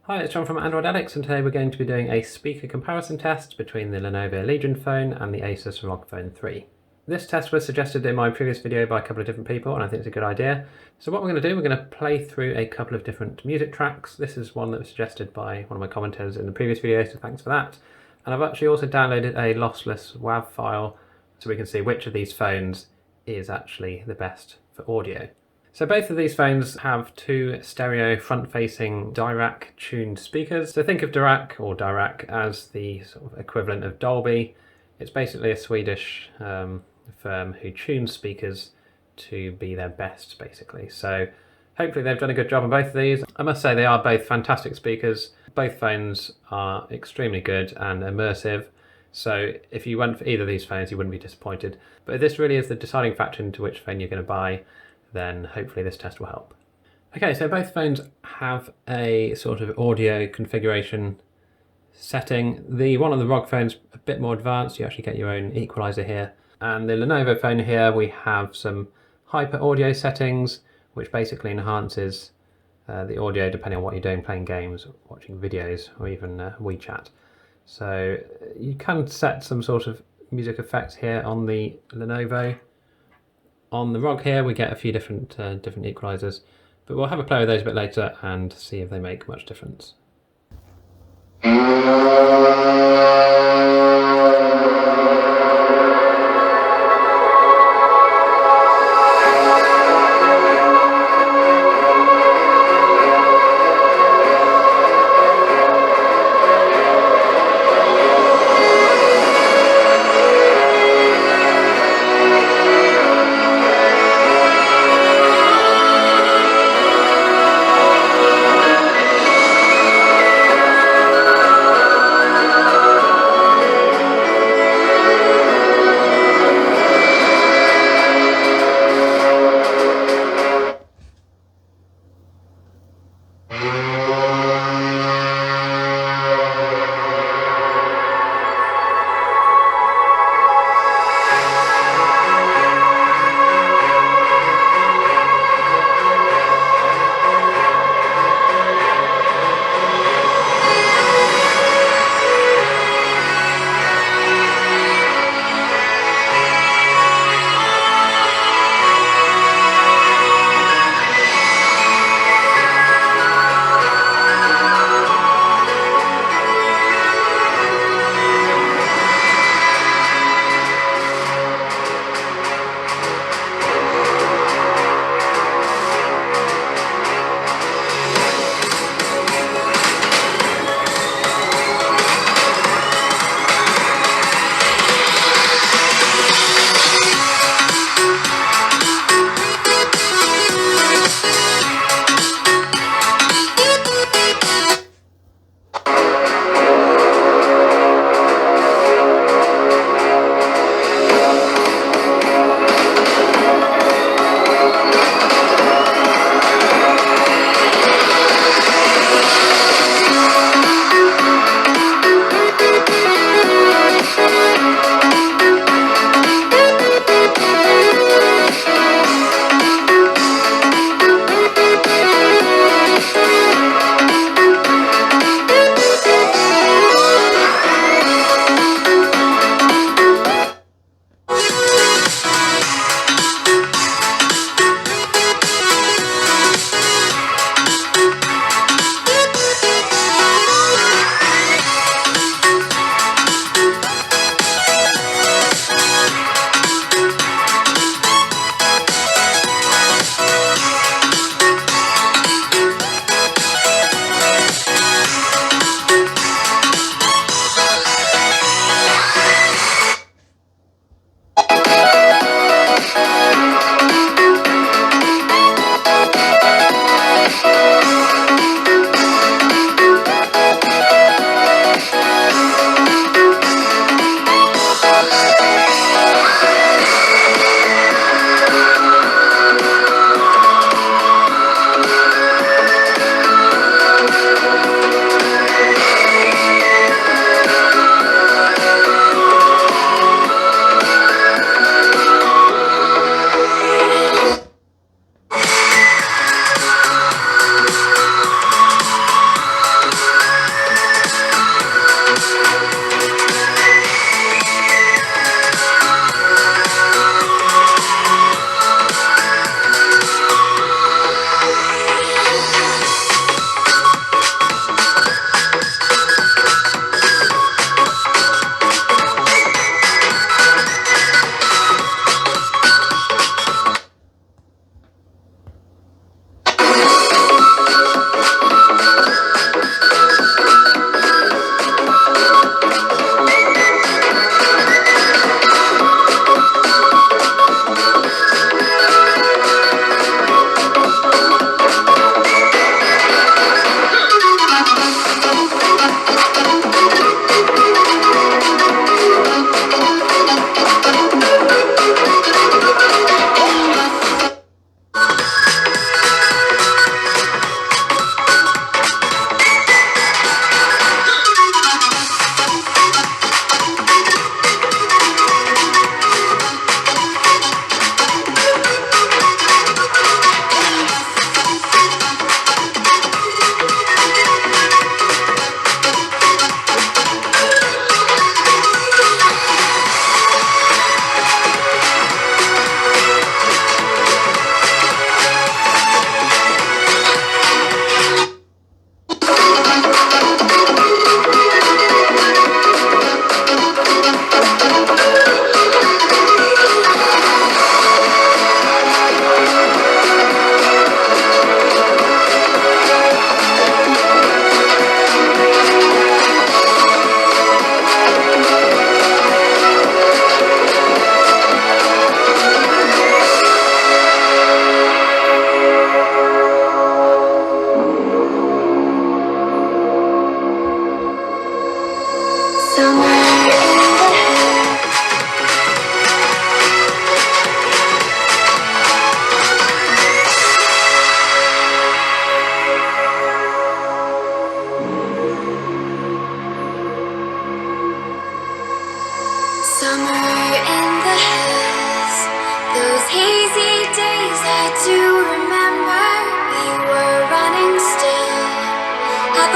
Hi, it's John from Android Addicts, and today we're going to be doing a speaker comparison test between the Lenovo Legion phone and the Asus Rog Phone 3. This test was suggested in my previous video by a couple of different people, and I think it's a good idea. So what we're going to do, we're going to play through a couple of different music tracks. This is one that was suggested by one of my commenters in the previous video, so thanks for that. And I've actually also downloaded a lossless WAV file so we can see which of these phones is actually the best for audio. So both of these phones have two stereo front-facing Dirac tuned speakers. So think of Dirac as the sort of equivalent of Dolby. It's basically a Swedish firm who tunes speakers to be their best, basically. So hopefully they've done a good job on both of these. I must say they are both fantastic speakers. Both phones are extremely good and immersive. So if you went for either of these phones, you wouldn't be disappointed. But if this really is the deciding factor into which phone you're going to buy, then hopefully this test will help. Okay, so both phones have a sort of audio configuration setting. The one on the Rog phone's a bit more advanced. You actually get your own equalizer here. And the Lenovo phone here, we have some hyper audio settings, which basically enhances the audio depending on what you're doing, playing games, watching videos, or even WeChat. So you can set some sort of music effects here on the Lenovo. On the Rog here, we get a few different equalizers, but we'll have a play with those a bit later and see if they make much difference.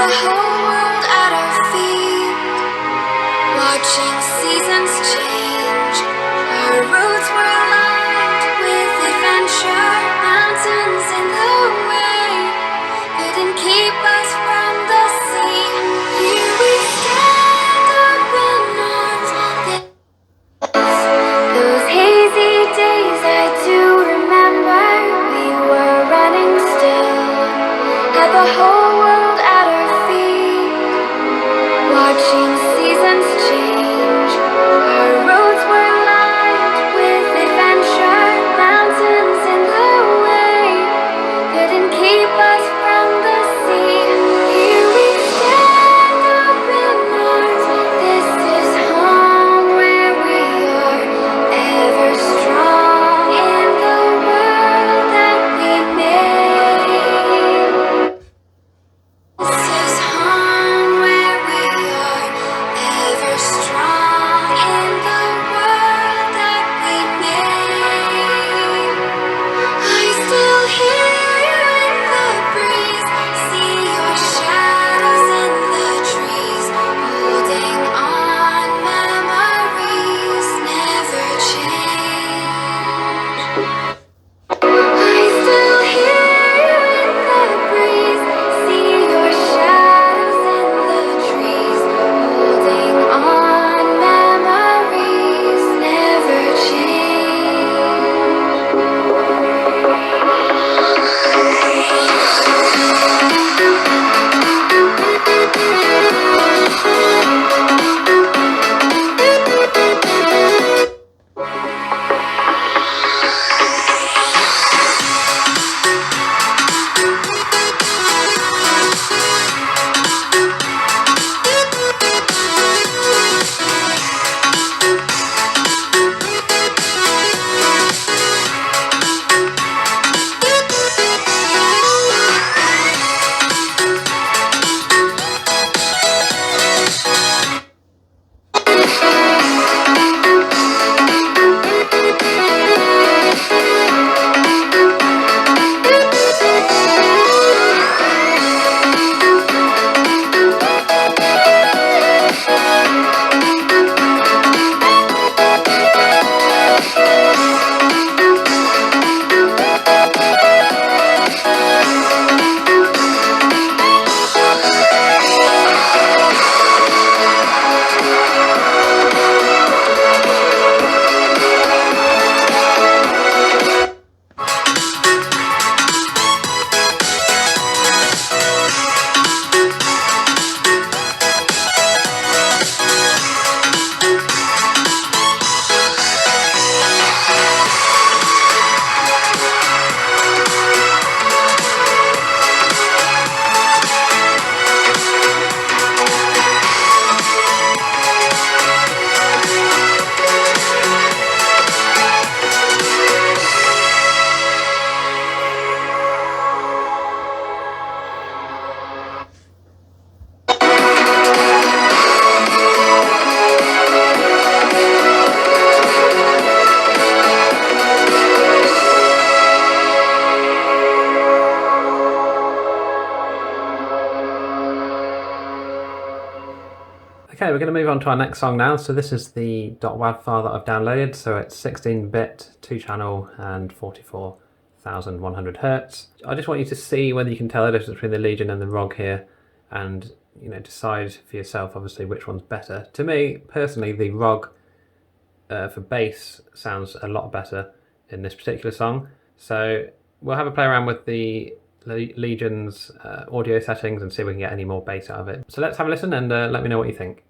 the whole world at our feet, watching seasons change. Our roads were lined with adventure, mountains in the way couldn't keep us from the sea. Here we stand, open arms. Those hazy days I do remember. We were running still, had the whole world at our feet, watching seasons change. Our roads were lined with adventure, mountains in the way couldn't keep us from the sea. Here we stand, open arms. This is home where we are, ever strong in the world that we made. This is home where we are, ever strong in the world that we made. I still hear you in the breeze, see your shadows in the trees, holding on, memories never change. I still hear you in the breeze, see your shadows in the trees, holding on, memories never change. Okay, we're going to move on to our next song now. So this is the .wav file that I've downloaded. So it's 16-bit, 2-channel and 44,100 hertz. I just want you to see whether you can tell the difference between the Legion and the Rog here, and decide for yourself, obviously, which one's better. To me, personally, the Rog for bass sounds a lot better in this particular song. So we'll have a play around with the Legion's audio settings and see if we can get any more bass out of it. So let's have a listen and let me know what you think.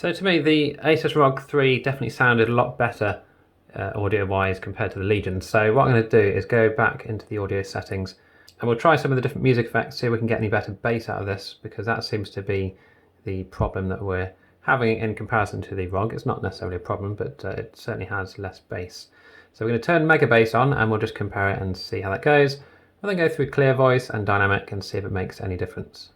So to me, the Asus Rog 3 definitely sounded a lot better audio-wise compared to the Legion. So what I'm going to do is go back into the audio settings and we'll try some of the different music effects, see if we can get any better bass out of this, because that seems to be the problem that we're having in comparison to the Rog. It's not necessarily a problem, but it certainly has less bass. So we're going to turn Mega Bass on and we'll just compare it and see how that goes. We'll then go through Clear Voice and Dynamic and see if it makes any difference.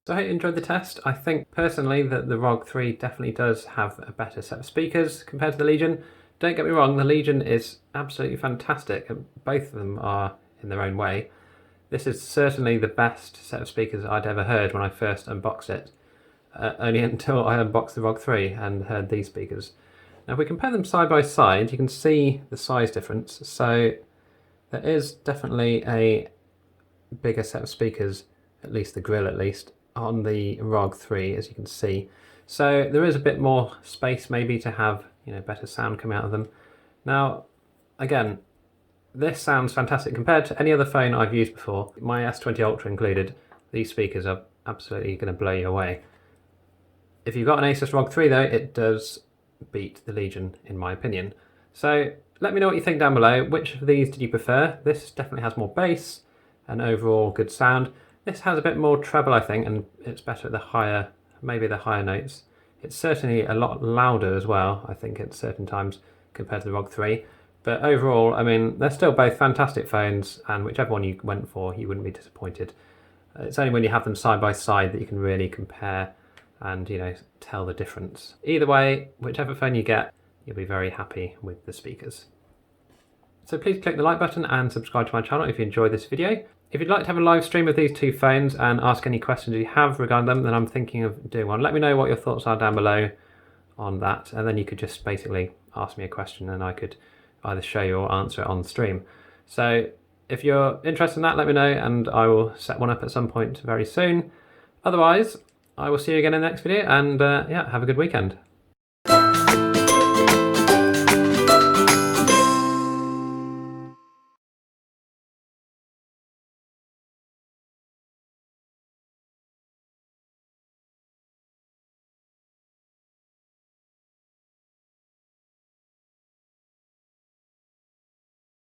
So I hope you enjoyed the test. I think personally that the Rog 3 definitely does have a better set of speakers compared to the Legion. Don't get me wrong, the Legion is absolutely fantastic and both of them are in their own way. This is certainly the best set of speakers I'd ever heard when I first unboxed it. Only until I unboxed the Rog 3 and heard these speakers. Now if we compare them side by side, you can see the size difference. So there is definitely a bigger set of speakers, at least the grill at least, on the Rog 3, as you can see. So there is a bit more space maybe to have, you know, better sound coming out of them. Now again, this sounds fantastic compared to any other phone I've used before, my S20 Ultra included. These speakers are absolutely going to blow you away. If you've got an Asus Rog 3 though, it does beat the Legion in my opinion. So let me know what you think down below. Which of these did you prefer? This definitely has more bass and overall good sound. This has a bit more treble I think, and it's better at the higher, maybe the higher notes. It's certainly a lot louder as well, I think at certain times compared to the Rog 3. But overall, I mean, they're still both fantastic phones, and whichever one you went for, you wouldn't be disappointed. It's only when you have them side by side that you can really compare and, you know, tell the difference. Either way, whichever phone you get, you'll be very happy with the speakers. So please click the like button and subscribe to my channel if you enjoyed this video. If you'd like to have a live stream of these two phones and ask any questions you have regarding them, then I'm thinking of doing one. Let me know what your thoughts are down below on that, and then you could just basically ask me a question and I could either show you or answer it on stream. So if you're interested in that, let me know and I will set one up at some point very soon. Otherwise, I will see you again in the next video, and yeah, have a good weekend.